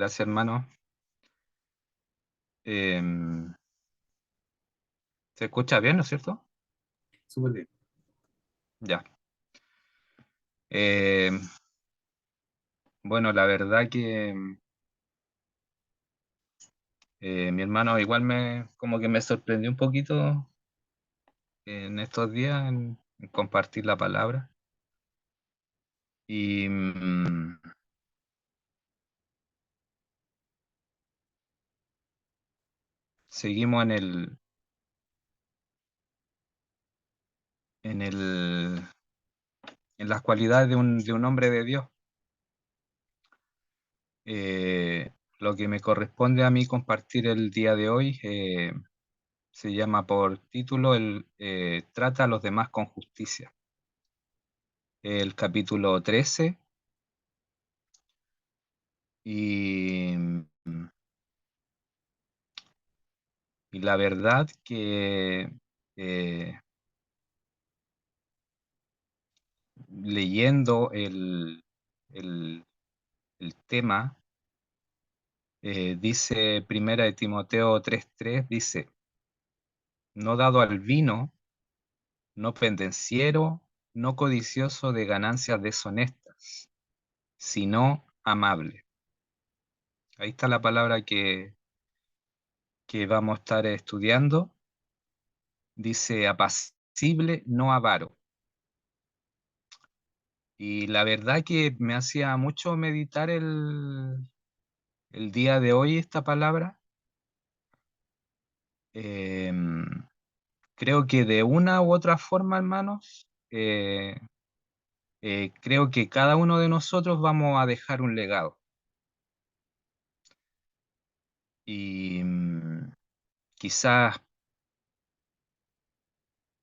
Gracias, hermano. Em, ¿Se escucha bien, no es cierto? Súper bien. Ya. Em, bueno, la verdad que mi hermano igual como que me sorprendió un poquito en estos días en compartir la palabra. Y seguimos en en las cualidades de un hombre de Dios. Lo que me corresponde a mí compartir el día de hoy se llama por título Trata a los demás con justicia. El capítulo 13 y, y la verdad que eh, leyendo el, el tema, dice Primera de Timoteo 3:3, dice, no dado al vino, no pendenciero, no codicioso de ganancias deshonestas, sino amable. Ahí está la palabra que vamos a estar estudiando. Dice apacible, no avaro. Y la verdad que me hacía mucho meditar el día de hoy esta palabra. Em, Creo que de una u otra forma, hermanos, creo que cada uno de nosotros vamos a dejar un legado. Y quizás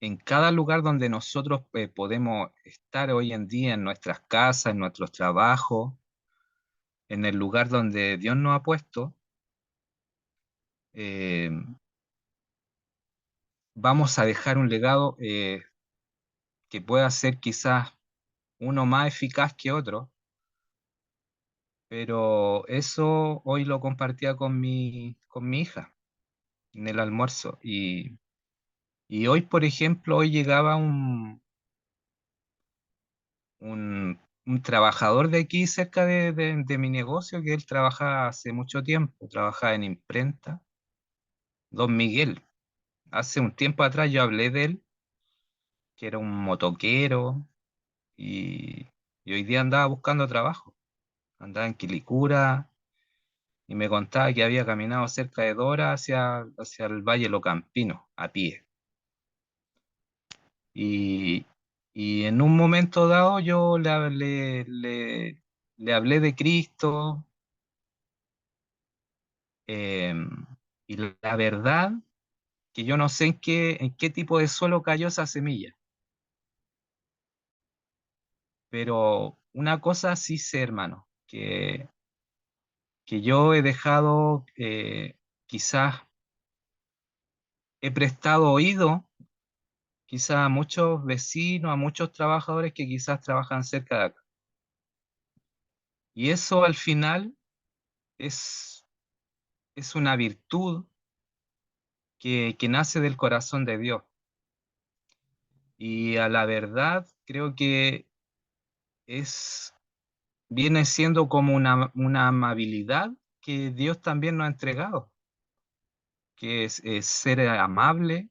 en cada lugar donde nosotros podemos estar hoy en día, en nuestras casas, en nuestros trabajos, en el lugar donde Dios nos ha puesto, eh, vamos a dejar un legado que pueda ser quizás uno más eficaz que otro, pero eso hoy lo compartía con con mi hija en el almuerzo. Y hoy, por ejemplo, hoy llegaba un trabajador de aquí cerca de mi negocio, que él trabaja hace mucho tiempo, trabaja en imprenta, Don Miguel. Hace un tiempo atrás yo hablé de él, que era un motoquero, y, y hoy día andaba buscando trabajo. Andaba en Quilicura y me contaba que había caminado cerca de Dora hacia el Valle Locampino, a pie. Y, y en un momento dado yo le hablé de Cristo, eh, y la verdad que yo no sé en qué tipo de suelo cayó esa semilla, pero una cosa sí sé, hermano, que yo he dejado, quizás he prestado oído, quizás a muchos vecinos, a muchos trabajadores que quizás trabajan cerca de acá. Y eso al final es, es una virtud que nace del corazón de Dios. Y a la verdad creo que es, viene siendo como una amabilidad que Dios también nos ha entregado, que es ser amable,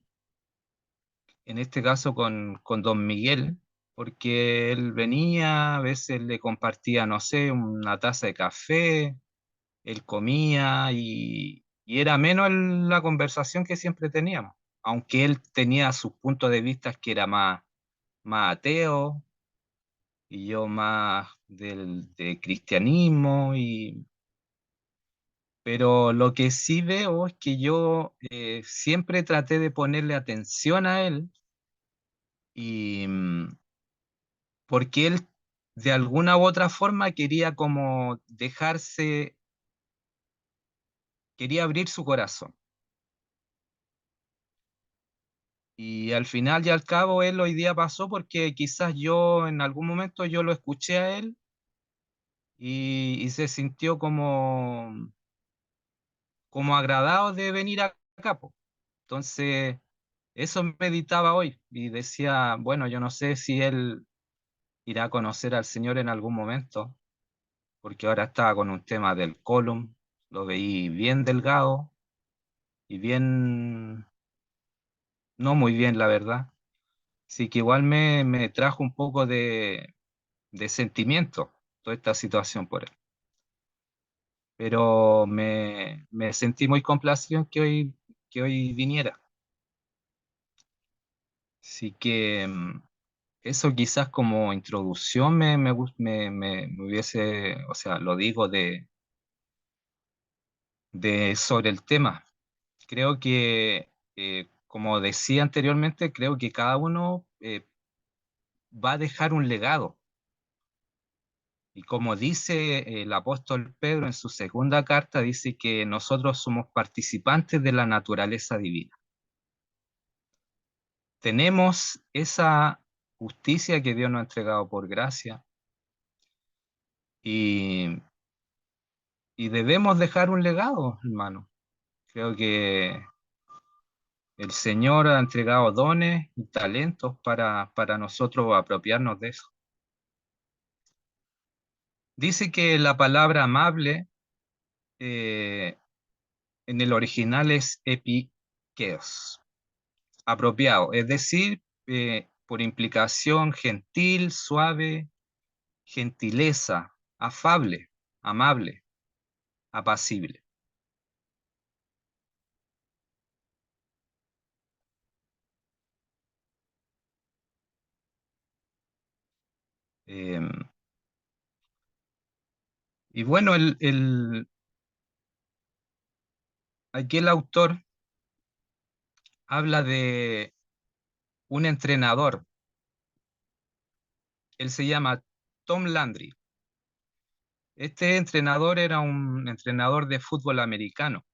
en este caso con Don Miguel, porque él venía, a veces le compartía, no sé, una taza de café, él comía y era menos la conversación que siempre teníamos, aunque él tenía sus puntos de vista que era más ateo y yo más de cristianismo, pero lo que sí veo es que yo siempre traté de ponerle atención a él y porque él de alguna u otra forma quería como dejarse, quería abrir su corazón. Y al final y al cabo él hoy día pasó porque quizás yo en algún momento yo lo escuché a él y se sintió como agradado de venir acá, po. Entonces, eso meditaba hoy y decía, bueno, yo no sé si él irá a conocer al Señor en algún momento, porque ahora estaba con un tema del colon, lo veí bien delgado y bien, no muy bien, la verdad. Así que igual me trajo un poco de sentimiento toda esta situación por él. Pero me sentí muy complacido en que hoy viniera. Así que eso quizás como introducción me hubiese, o sea, lo digo sobre el tema. Creo que, como decía anteriormente, creo que cada uno va a dejar un legado. Y como dice el apóstol Pedro en su segunda carta, dice que nosotros somos participantes de la naturaleza divina. Tenemos esa justicia que Dios nos ha entregado por gracia y, y debemos dejar un legado, hermano. Creo que el Señor ha entregado dones y talentos para nosotros apropiarnos de eso. Dice que la palabra amable eh, en el original es epikeos, apropiado, es decir, por implicación gentil, suave, gentileza, afable, amable, apacible. Eh, y bueno, aquí el autor habla de un entrenador. Él se llama Tom Landry. Este entrenador era un entrenador de fútbol americano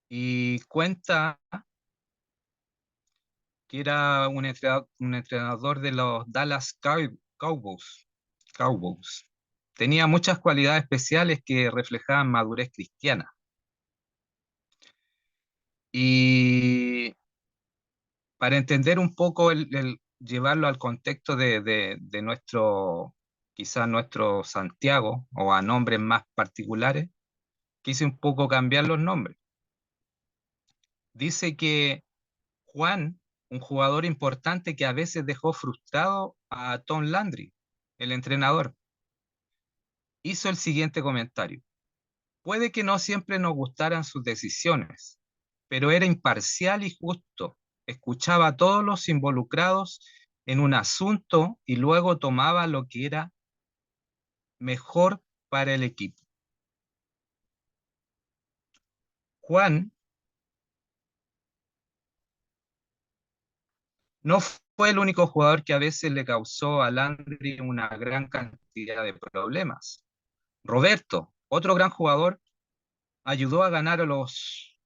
y cuenta que era un entrenador de los Dallas Cowboys. Cowboys. Tenía muchas cualidades especiales que reflejaban madurez cristiana. Y para entender un poco llevarlo al contexto de nuestro, quizás nuestro Santiago, o a nombres más particulares, quise un poco cambiar los nombres. Dice que Juan, un jugador importante que a veces dejó frustrado a Tom Landry, el entrenador, hizo el siguiente comentario. Puede que no siempre nos gustaran sus decisiones, pero era imparcial y justo. Escuchaba a todos los involucrados en un asunto y luego tomaba lo que era mejor para el equipo. Juan no fue el único jugador que a veces le causó a Landry una gran cantidad de problemas. Roberto, otro gran jugador, ayudó a ganar a los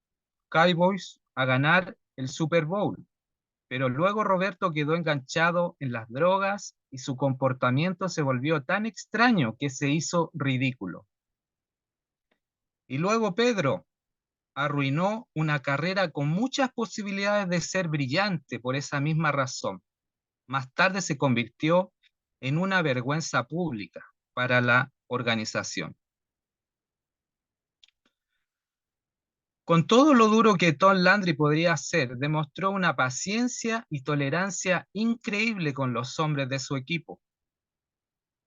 Cowboys a ganar el Super Bowl, pero luego Roberto quedó enganchado en las drogas y su comportamiento se volvió tan extraño que se hizo ridículo. Y luego Pedro arruinó una carrera con muchas posibilidades de ser brillante por esa misma razón. Más tarde se convirtió en una vergüenza pública para la organización. Con todo lo duro que Tom Landry podría ser, demostró una paciencia y tolerancia increíble con los hombres de su equipo.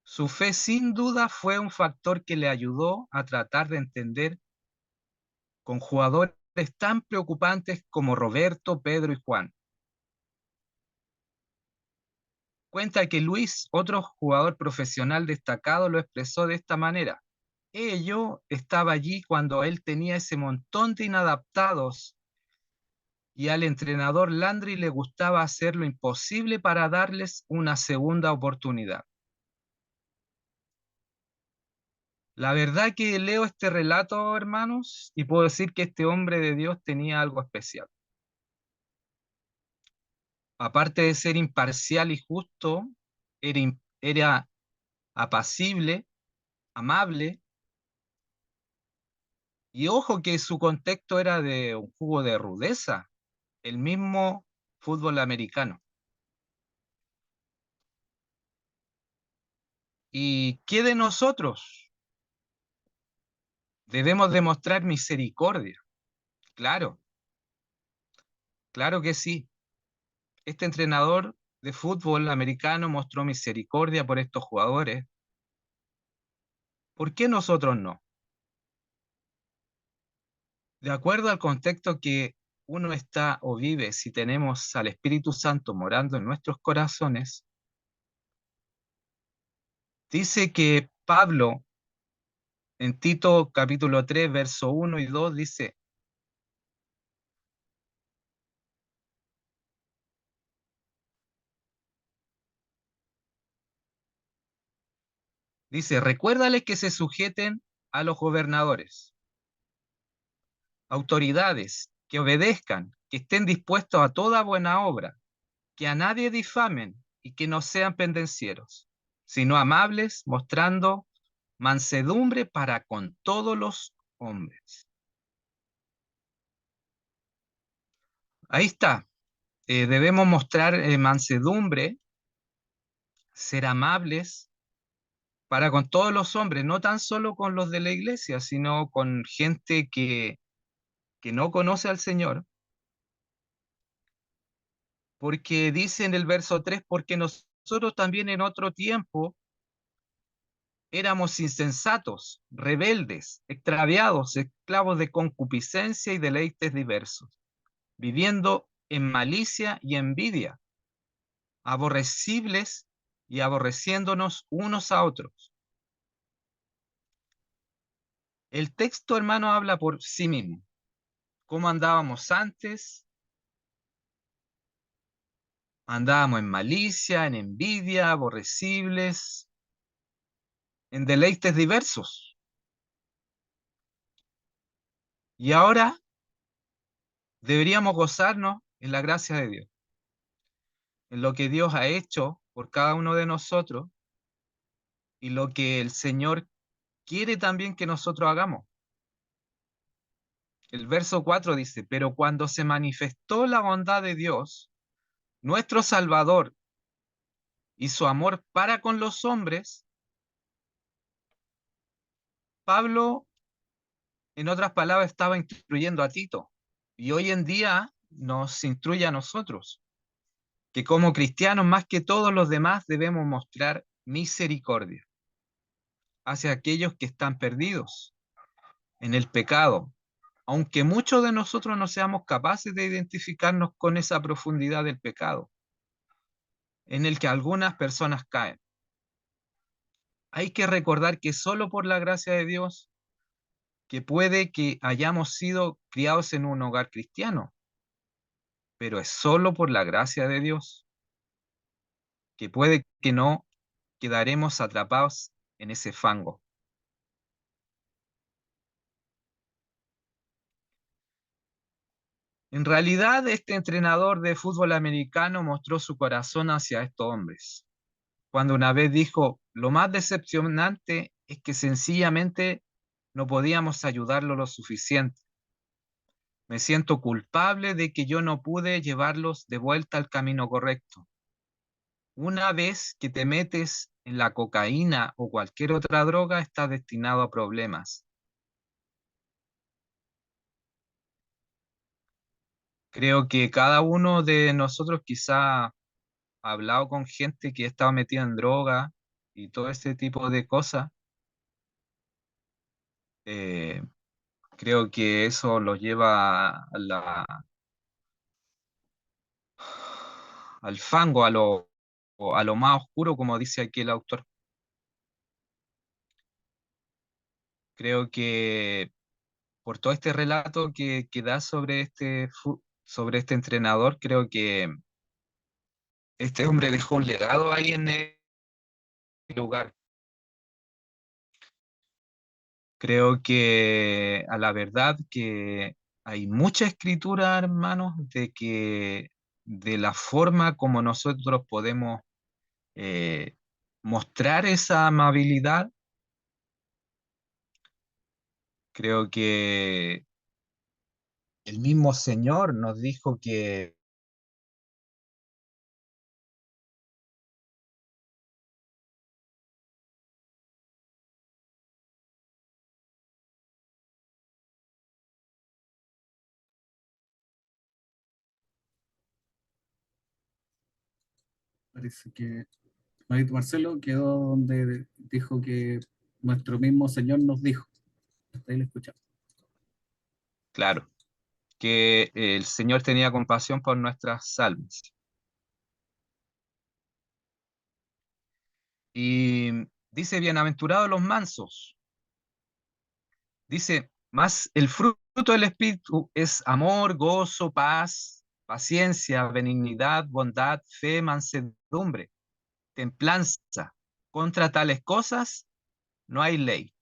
Su fe sin duda fue un factor que le ayudó a tratar de entender con jugadores tan preocupantes como Roberto, Pedro y Juan. Cuenta que Luis, otro jugador profesional destacado, lo expresó de esta manera. Yo estaba allí cuando él tenía ese montón de inadaptados y al entrenador Landry le gustaba hacer lo imposible para darles una segunda oportunidad. La verdad que leo este relato, hermanos, y puedo decir que este hombre de Dios tenía algo especial. Aparte de ser imparcial y justo, era apacible, amable, y ojo que su contexto era de un jugo de rudeza, el mismo fútbol americano. ¿Y qué de nosotros? Debemos demostrar misericordia. Claro, claro que sí. Este entrenador de fútbol americano mostró misericordia por estos jugadores. ¿Por qué nosotros no? De acuerdo al contexto que uno está o vive, si tenemos al Espíritu Santo morando en nuestros corazones, dice que Pablo en Tito capítulo 3, verso 1 y 2 dice, recuérdales que se sujeten a los gobernadores, autoridades, que obedezcan, que estén dispuestos a toda buena obra, que a nadie difamen y que no sean pendencieros, sino amables, mostrando mansedumbre para con todos los hombres. Ahí está. Debemos mostrar mansedumbre, ser amables para con todos los hombres, no tan solo con los de la iglesia, sino con gente que no conoce al Señor, porque dice en el verso 3 porque nosotros también en otro tiempo éramos insensatos, rebeldes, extraviados, esclavos de concupiscencia y deleites diversos, viviendo en malicia y envidia, aborrecibles y aborreciéndonos unos a otros. El texto, hermano, habla por sí mismo. ¿Cómo andábamos antes? Andábamos en malicia, en envidia, aborrecibles, en deleites diversos. Y ahora deberíamos gozarnos en la gracia de Dios, en lo que Dios ha hecho por cada uno de nosotros y lo que el Señor quiere también que nosotros hagamos. El verso 4 dice, pero cuando se manifestó la bondad de Dios, nuestro Salvador, y su amor para con los hombres, Pablo, en otras palabras, estaba instruyendo a Tito. Y hoy en día nos instruye a nosotros, que como cristianos, más que todos los demás, debemos mostrar misericordia hacia aquellos que están perdidos en el pecado, aunque muchos de nosotros no seamos capaces de identificarnos con esa profundidad del pecado en el que algunas personas caen. Hay que recordar que solo por la gracia de Dios, que puede que hayamos sido criados en un hogar cristiano, pero es solo por la gracia de Dios, que puede que no quedaremos atrapados en ese fango. En realidad, este entrenador de fútbol americano mostró su corazón hacia estos hombres, cuando una vez dijo, lo más decepcionante es que sencillamente no podíamos ayudarlo lo suficiente. Me siento culpable de que yo no pude llevarlos de vuelta al camino correcto. Una vez que te metes en la cocaína o cualquier otra droga, estás destinado a problemas. Creo que cada uno de nosotros quizá ha hablado con gente que estaba metida en droga y todo ese tipo de cosas. Eh, Creo que eso los lleva al fango, a lo más oscuro, como dice aquí el autor. Creo que por todo este relato que da sobre sobre este entrenador, creo que este hombre dejó un legado ahí en el lugar. Creo que a la verdad que hay mucha escritura, hermanos, de que de la forma como nosotros podemos eh, mostrar esa amabilidad. Creo que el mismo Señor nos dijo que Parece que Marito Marcelo quedó donde dijo que nuestro mismo Señor nos dijo. Hasta ahí le escuchamos. claro, que el Señor tenía compasión por nuestras almas. Y dice, bienaventurados los mansos. Dice, más el fruto del Espíritu es amor, gozo, paz, paciencia, benignidad, bondad, fe, mansedumbre, templanza. Contra tales cosas no hay ley.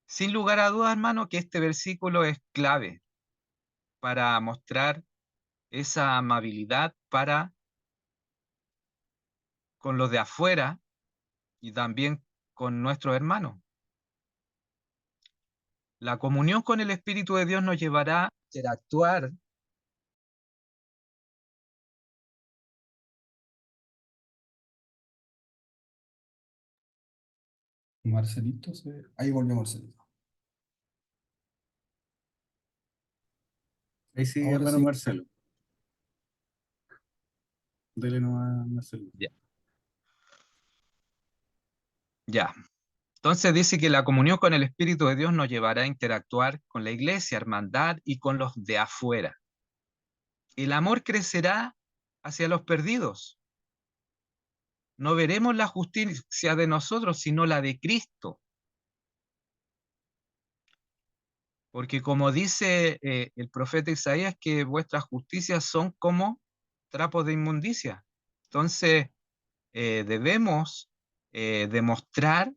Sin lugar a dudas, hermano, que este versículo es clave para mostrar esa amabilidad para con los de afuera y también con nuestros hermanos. La comunión con el Espíritu de Dios nos llevará a interactuar. Marcelito, ahí volvió Marcelito. Ahí sí, ahora hermano sí. Marcelo. Dele nomás, Marcelo. Ya, ya. Entonces dice que la comunión con el Espíritu de Dios nos llevará a interactuar con la iglesia, hermandad y con los de afuera. El amor crecerá hacia los perdidos. No veremos la justicia de nosotros, sino la de Cristo. Porque como dice el profeta Isaías, que vuestras justicias son como trapos de inmundicia. Entonces, debemos demostrar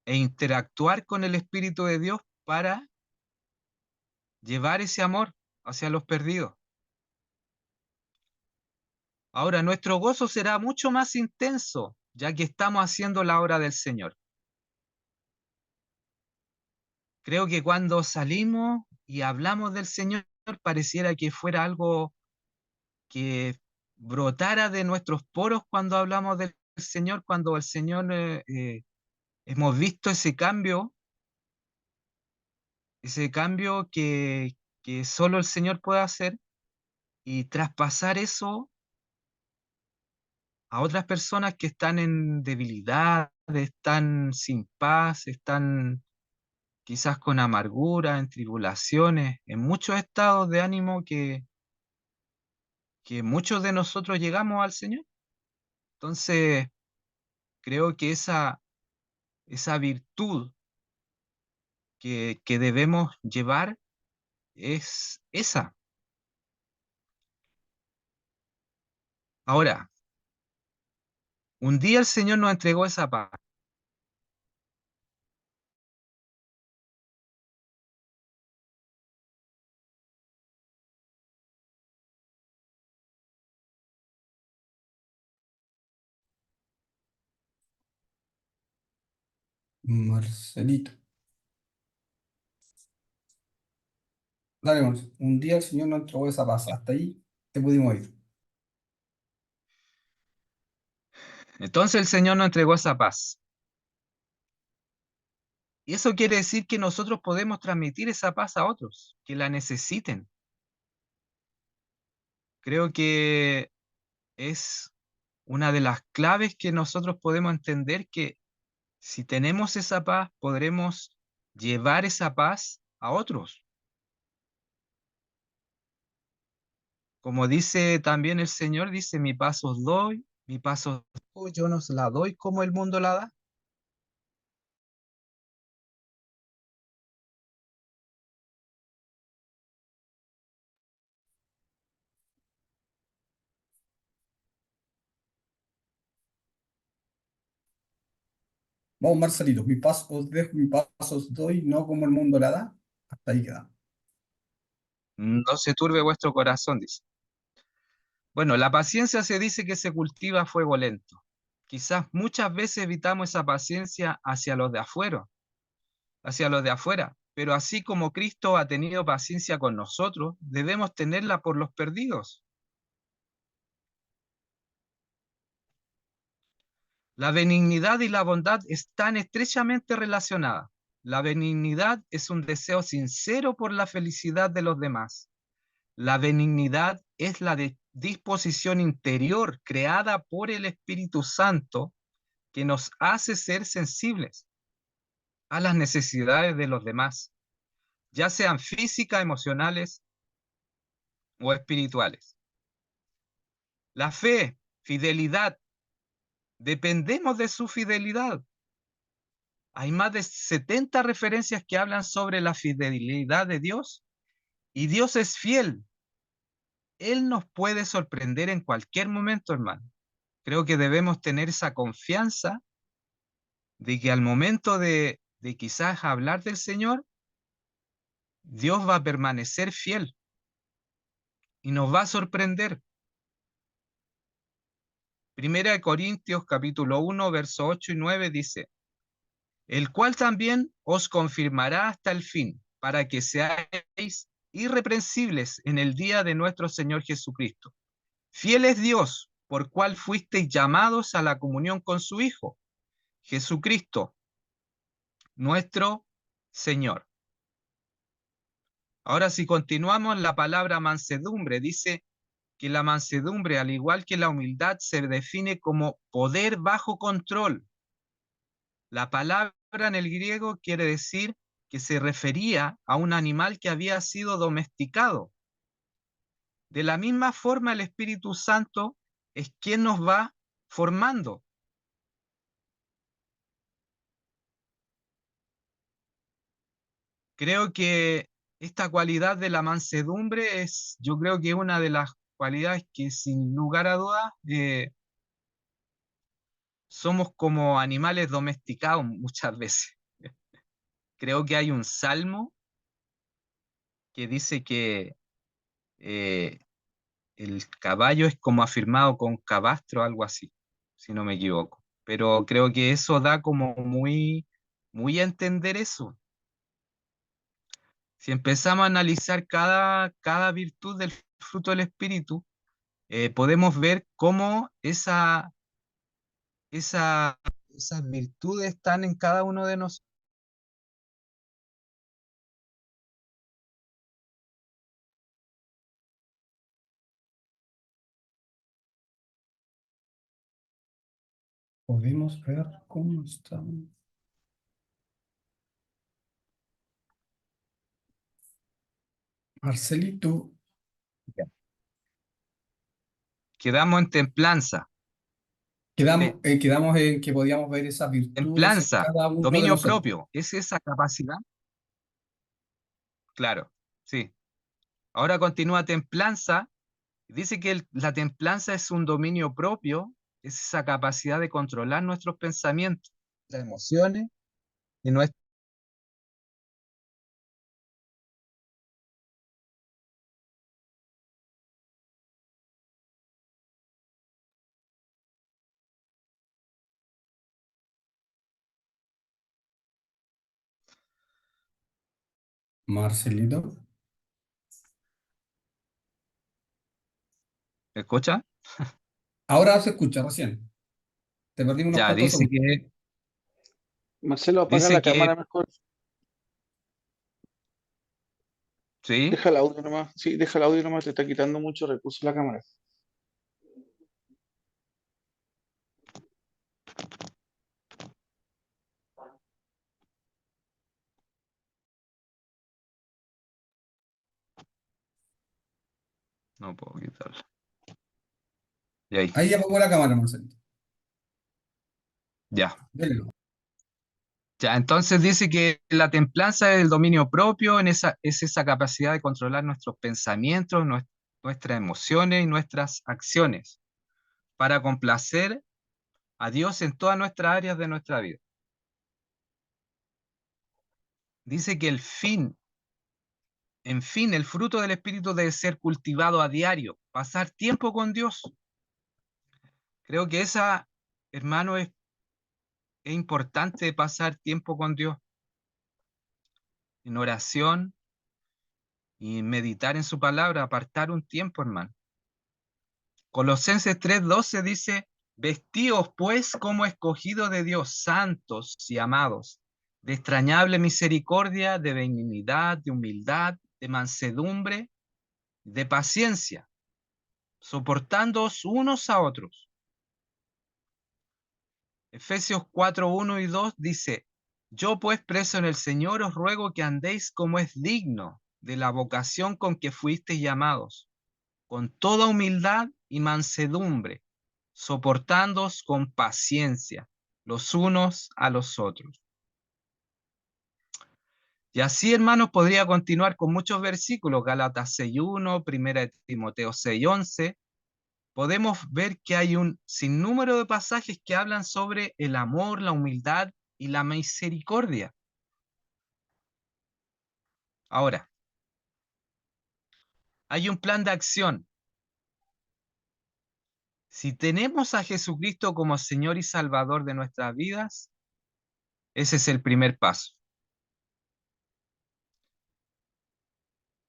e interactuar con el Espíritu de Dios para llevar ese amor hacia los perdidos. Ahora, nuestro gozo será mucho más intenso, ya que estamos haciendo la obra del Señor. Creo que cuando salimos y hablamos del Señor, pareciera que fuera algo que brotara de nuestros poros cuando hablamos del Señor, cuando el Señor hemos visto ese cambio que solo el Señor puede hacer y traspasar eso a otras personas que están en debilidad, están sin paz, están quizás con amargura, en tribulaciones, en muchos estados de ánimo que muchos de nosotros llegamos al Señor. Entonces, creo que esa virtud que debemos llevar es esa. Ahora, un día el Señor nos entregó esa paz. Marcelito. Dale, Marcelo. Un día el Señor nos entregó esa paz. Hasta ahí te pudimos ir. Entonces el Señor nos entregó esa paz. Y eso quiere decir que nosotros podemos transmitir esa paz a otros que la necesiten. Creo que es una de las claves que nosotros podemos entender que si tenemos esa paz, podremos llevar esa paz a otros. Como dice también el Señor, dice, mi paz os doy, mi paz os doy, yo no os la doy como el mundo la da. Vamos, Marcelito. Mi paz os dejo, mi paz os doy, no como el mundo la da. Hasta ahí queda. No se turbe vuestro corazón, dice. Bueno, la paciencia se dice que se cultiva a fuego lento. quizás muchas veces evitamos esa paciencia hacia los de afuera, pero así como Cristo ha tenido paciencia con nosotros, debemos tenerla por los perdidos. La benignidad y la bondad están estrechamente relacionadas. La benignidad es un deseo sincero por la felicidad de los demás. La benignidad es la disposición interior creada por el Espíritu Santo que nos hace ser sensibles a las necesidades de los demás, ya sean físicas, emocionales o espirituales. La fe, fidelidad, dependemos de su fidelidad. Hay más de 70 referencias que hablan sobre la fidelidad de Dios y Dios es fiel. Él nos puede sorprender en cualquier momento, hermano. Creo que debemos tener esa confianza de que al momento de quizás hablar del Señor, Dios va a permanecer fiel y nos va a sorprender. Primera de Corintios capítulo 1, verso 8 y 9 dice, el cual también os confirmará hasta el fin, para que seáis irreprensibles en el día de nuestro Señor Jesucristo. Fiel es Dios, por cual fuisteis llamados a la comunión con su Hijo, Jesucristo, nuestro Señor. Ahora, si continuamos, la palabra mansedumbre dice que la mansedumbre, al igual que la humildad, se define como poder bajo control. La palabra en el griego quiere decir que se refería a un animal que había sido domesticado. De la misma forma, el Espíritu Santo es quien nos va formando. Creo que esta cualidad de la mansedumbre es, yo creo que es una de las cualidades que sin lugar a dudas somos como animales domesticados muchas veces. Creo que hay un salmo que dice que eh, el caballo es como afirmado con cabastro, algo así, si no me equivoco. Pero creo que eso da como muy a entender eso. Si empezamos a analizar cada virtud del fruto del Espíritu, podemos ver cómo esa, esas virtudes están en cada uno de nosotros. Podemos ver cómo está. Marcelito, Quedamos en templanza, quedamos, sí, quedamos en que podíamos ver esas virtudes en templanza, cada uno de dominio nosotros. propio, es esa capacidad, claro, sí. Ahora continúa templanza. Dice que la templanza es un dominio propio, es esa capacidad de controlar nuestros pensamientos, nuestras emociones y nuestra... Marcelito. ¿Escucha? Ahora se escucha recién. Te perdimos unos Ya, cuantos segundos. Marcelo, apaga dice la que, cámara mejor. sí, Deja el audio nomás. Sí, deja el audio nomás. Te está quitando mucho recurso la cámara. no puedo quitarlo. Y ahí, Ahí apagó la cámara, Marcelito. ya. Dele. Ya, entonces dice que la templanza es el dominio propio, es esa capacidad de controlar nuestros pensamientos, nuestras emociones y nuestras acciones para complacer a Dios en todas nuestras áreas de nuestra vida. Dice que en fin, el fruto del Espíritu debe ser cultivado a diario, pasar tiempo con Dios. Creo que hermano, es importante pasar tiempo con Dios en oración y meditar en su palabra, apartar un tiempo, hermano. Colosenses 3:12 dice, vestíos pues como escogidos de Dios, santos y amados, de extrañable misericordia, de benignidad, de humildad, de mansedumbre, de paciencia, soportándoos unos a otros. Efesios 4:1 y 2 dice, yo pues preso en el Señor os ruego que andéis como es digno de la vocación con que fuisteis llamados, con toda humildad y mansedumbre, soportándoos con paciencia los unos a los otros. Y así, hermanos, podría continuar con muchos versículos, Gálatas 6:1, 1 Timoteo 6:11. Podemos ver que hay un sinnúmero de pasajes que hablan sobre el amor, la humildad y la misericordia. Ahora, hay un plan de acción. Si tenemos a Jesucristo como Señor y Salvador de nuestras vidas, ese es el primer paso.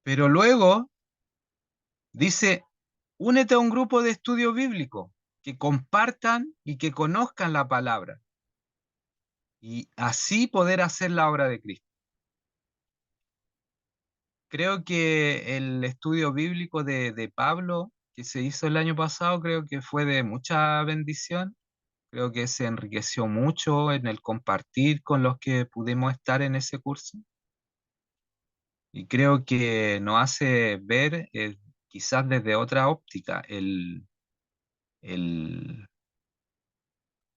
Pero luego dice, únete a un grupo de estudio bíblico, que compartan y que conozcan la palabra, y así poder hacer la obra de Cristo. Creo que el estudio bíblico de Pablo, que se hizo el año pasado, creo que fue de mucha bendición. Creo que se enriqueció mucho en el compartir con los que pudimos estar en ese curso. Y creo que nos hace ver, quizás desde otra óptica, el-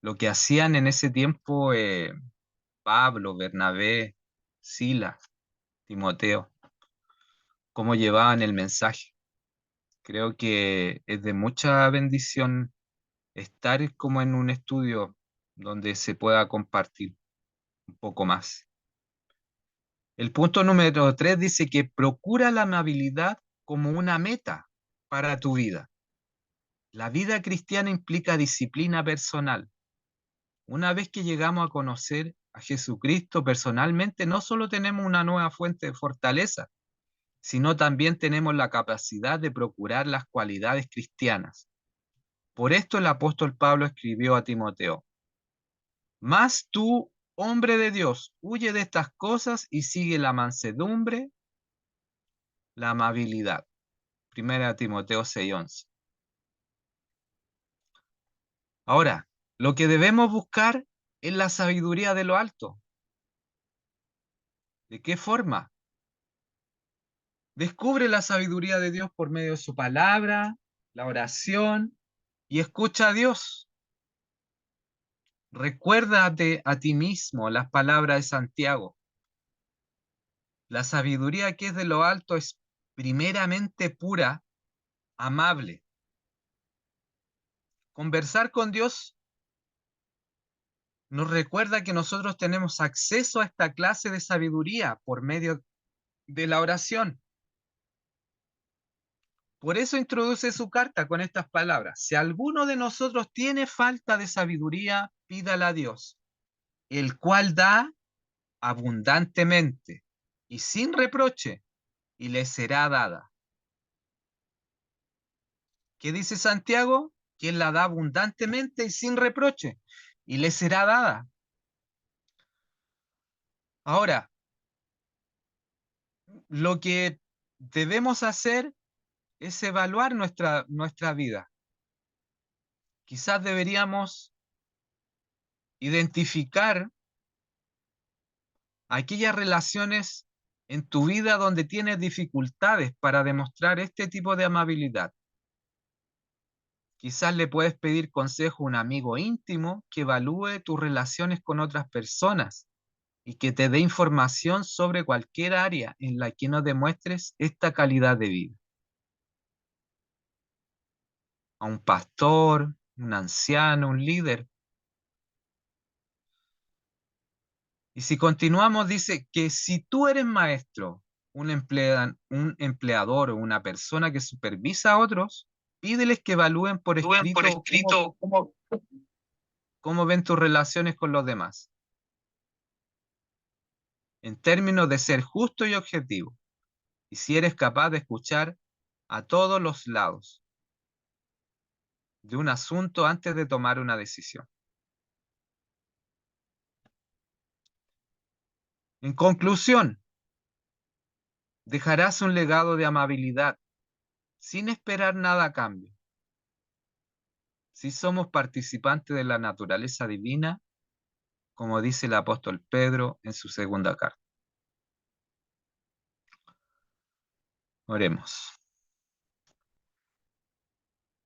lo que hacían en ese tiempo Pablo, Bernabé, Silas, Timoteo, cómo llevaban el mensaje. Creo que es de mucha bendición estar como en un estudio donde se pueda compartir un poco más. El punto número 3 dice que procura la amabilidad como una meta para tu vida. La vida cristiana implica disciplina personal. Una vez que llegamos a conocer a Jesucristo personalmente, no solo tenemos una nueva fuente de fortaleza, sino también tenemos la capacidad de procurar las cualidades cristianas. Por esto el apóstol Pablo escribió a Timoteo, mas tú, hombre de Dios, huye de estas cosas y sigue la mansedumbre, la amabilidad. 1 Timoteo 6:11. Ahora, lo que debemos buscar es la sabiduría de lo alto. ¿De qué forma? Descubre la sabiduría de Dios por medio de su palabra, la oración y escucha a Dios. Recuérdate a ti mismo las palabras de Santiago. La sabiduría que es de lo alto es primeramente pura, amable. Conversar con Dios nos recuerda que nosotros tenemos acceso a esta clase de sabiduría por medio de la oración. Por eso introduce su carta con estas palabras. Si alguno de nosotros tiene falta de sabiduría, pídala a Dios, el cual da abundantemente y sin reproche, y le será dada. ¿Qué dice Santiago? Que él la da abundantemente y sin reproche, y le será dada. Ahora, lo que debemos hacer es evaluar nuestra vida. Quizás deberíamos identificar aquellas relaciones en tu vida donde tienes dificultades para demostrar este tipo de amabilidad. Quizás le puedes pedir consejo a un amigo íntimo que evalúe tus relaciones con otras personas y que te dé información sobre cualquier área en la que no demuestres esta calidad de vida. A un pastor, un anciano, un líder. Y si continuamos, dice que si tú eres maestro, un empleador o una persona que supervisa a otros, pídeles que evalúen por Por escrito escrito, ¿cómo? ¿Cómo ven tus relaciones con los demás? En términos de ser justo y objetivo. Y si eres capaz de escuchar a todos los lados de un asunto antes de tomar una decisión. En conclusión, dejarás un legado de amabilidad sin esperar nada a cambio. Si somos participantes de la naturaleza divina, como dice el apóstol Pedro en su segunda carta. Oremos.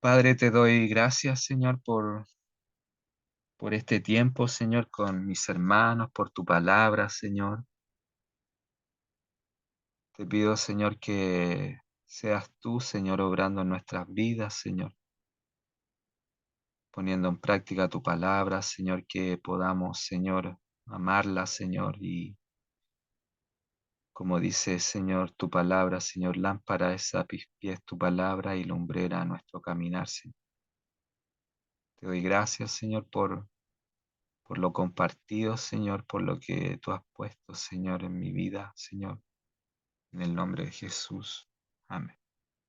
Padre, te doy gracias, Señor, por este tiempo, Señor, con mis hermanos, por tu palabra, Señor. Te pido, Señor, que seas tú, Señor, obrando en nuestras vidas, Señor, poniendo en práctica tu palabra, Señor, que podamos, Señor, amarla, Señor, y como dice, Señor, tu palabra, Señor, lámpara es a mis pies tu palabra y lumbrera a nuestro caminar, Señor. Te doy gracias, Señor, por lo compartido, Señor, por lo que tú has puesto, Señor, en mi vida, Señor, en el nombre de Jesús. Amén.